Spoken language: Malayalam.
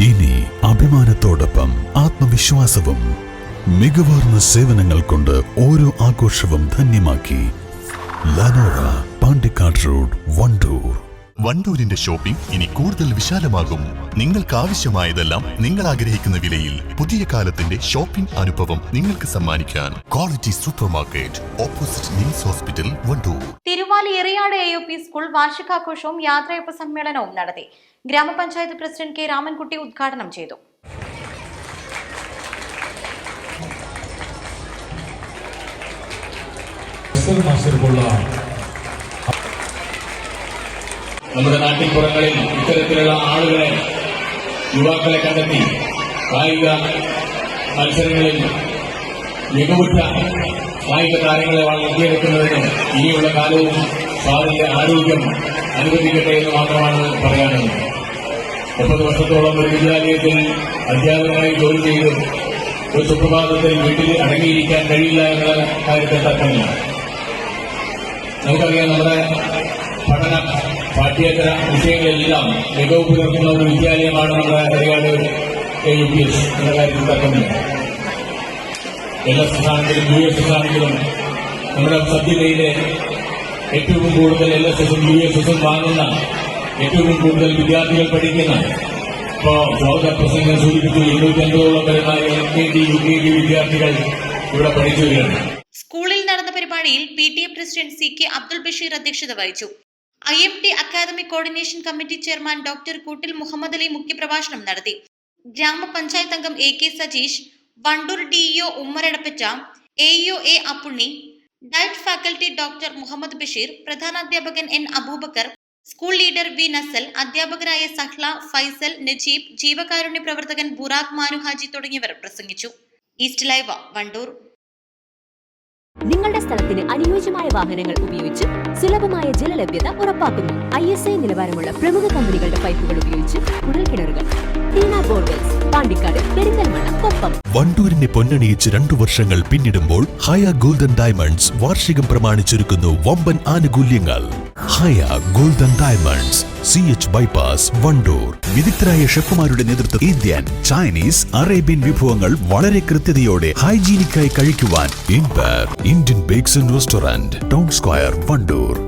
ഇനി അഭിമാനത്തോടൊപ്പം ആത്മവിശ്വാസവും. മികവാർന്ന സേവനങ്ങൾ കൊണ്ട് ഓരോ ആഘോഷവും ധന്യമാക്കി. ലനോറ, പാണ്ടിക്കാട് റോഡ്, വണ്ടൂർ. വണ്ടൂരിന്റെ ഷോപ്പിംഗ് ഇനി കൂടുതൽ വിശാലമാകും. നിങ്ങൾക്ക് ആവശ്യമായതെല്ലാം നിങ്ങൾ ആഗ്രഹിക്കുന്ന വിലയിൽ പുതിയ കാലത്തിന്റെ ഷോപ്പിംഗ് അനുഭവം നിങ്ങൾക്ക് സമ്മാനിക്കാൻ quality super market, opposite NIMS hospital, Wandoor. Thiruvali Eriyad AUP school വാർഷികാഘോഷവും യാത്രയപ്പ് സമ്മേളനവും നടത്തി. ഗ്രാമപഞ്ചായത്ത് പ്രസിഡന്റ് K. രാമൻകുട്ടി ഉദ്ഘാടനം ചെയ്തു. നമ്മുടെ നാട്ടിൻപുറങ്ങളിൽ ഇത്തരത്തിലുള്ള ആളുകളെ, യുവാക്കളെ കണ്ടെത്തി കായിക മത്സരങ്ങളിൽ മികവുറ്റ കായിക താരങ്ങളെ വളർത്തിയെടുക്കുന്നതിന് ഇനിയുള്ള കാലവും സാറിന്റെ ആരോഗ്യം അനുവദിക്കട്ടെ എന്ന് മാത്രമാണ് പറയാനുള്ളത്. 30 വർഷത്തോളം ഒരു വിദ്യാലയത്തിൽ അധ്യാപകനായി ജോലി ചെയ്ത് ഒരു സുപ്രഭാതത്തിൽ വീട്ടിൽ അടങ്ങിയിരിക്കാൻ കഴിയില്ല എന്ന കാര്യത്തെ തർക്കമില്ല. നമുക്കറിയാം, നമ്മുടെ പഠന പാഠ്യേതര വിഷയങ്ങളെല്ലാം മികവ് പുലർത്തുന്ന ഒരു വിദ്യാലയമാണ് നമ്മുടെ എറിയാട് AUPS എന്ന കാര്യത്തിൽ തർക്കമില്ല. LSS ആണെങ്കിലും USS ആണെങ്കിലും നമ്മുടെ സബ്ജില്ലയിലെ ഏറ്റവും കൂടുതൽ LSSഉം USSഉം വാങ്ങുന്ന, ഏറ്റവും കൂടുതൽ വിദ്യാർത്ഥികൾ പഠിക്കുന്ന, ഇപ്പോൾ സ്വാഗത പ്രസംഗം സൂചിപ്പിച്ചു 250ഓളം വരുന്ന LKG UKG വിദ്യാർത്ഥികൾ ഇവിടെ പഠിച്ചു വരികയാണ്. സ്കൂളിൽ നടന്ന പരിപാടിയിൽ PTA president CK Abdul Basheer അധ്യക്ഷത വഹിച്ചു. IMT academic coordination committee chairman doctor Koottil Muhammad Ali മുഖ്യപ്രഭാഷണം നടത്തി. ഗ്രാമപഞ്ചായത്ത് അംഗം AK സജീഷ്, വണ്ടൂർ DEO ഉമ്മറടപ്പറ്റ, AEO A Appunni, DIET faculty doctor Muhammad Basheer, പ്രധാനാധ്യാപകൻ N Aboobacker, school leader V Nasal, അധ്യാപകരായ സഹ്ല, ഫൈസൽ, നജീബ്, ജീവകാരുണ്യ പ്രവർത്തകൻ ബുറാഖ് മാനുഹാജി തുടങ്ങിയവർ പ്രസംഗിച്ചു. East live, Wandoor. നിങ്ങളുടെ സ്ഥലത്തിന് അനുയോജ്യമായ വാഹനങ്ങൾ ഉപയോഗിച്ച് സുലഭമായ ജലലഭ്യത ഉറപ്പാക്കുന്നു. ISI നിലവാരമുള്ള പ്രമുഖ കമ്പനികളുടെ പൈപ്പുകൾ ഉപയോഗിച്ച് കുഴൽക്കിണറുകൾ. ടീന ബോർവെൽസ്, പാണ്ടിക്കാട്, പെരിന്തൽമണ്ണ, കൊപ്പം. വണ്ടൂരിനെ പൊന്നണിയിച്ച് 2 വർഷങ്ങൾ പിന്നിടുമ്പോൾ ഹയ ഗോൾഡൻ ഡയമണ്ട്സ് വാർഷികം പ്രമാണിച്ചൊരുക്കുന്നു വമ്പൻ ആനുകൂല്യങ്ങൾ. Haya golden diamonds, CH bypass, Wandoor. വിദഗ്ധരായ ഷെഫുമാരുടെ നേതൃത്വം ഇന്ത്യൻ, ചൈനീസ്, അറേബ്യൻ വിഭവങ്ങൾ വളരെ കൃത്യതയോടെ ഹൈജീനിക്കായി കഴിക്കുവാൻ. Indian bakes and restaurant, town square, Wandoor.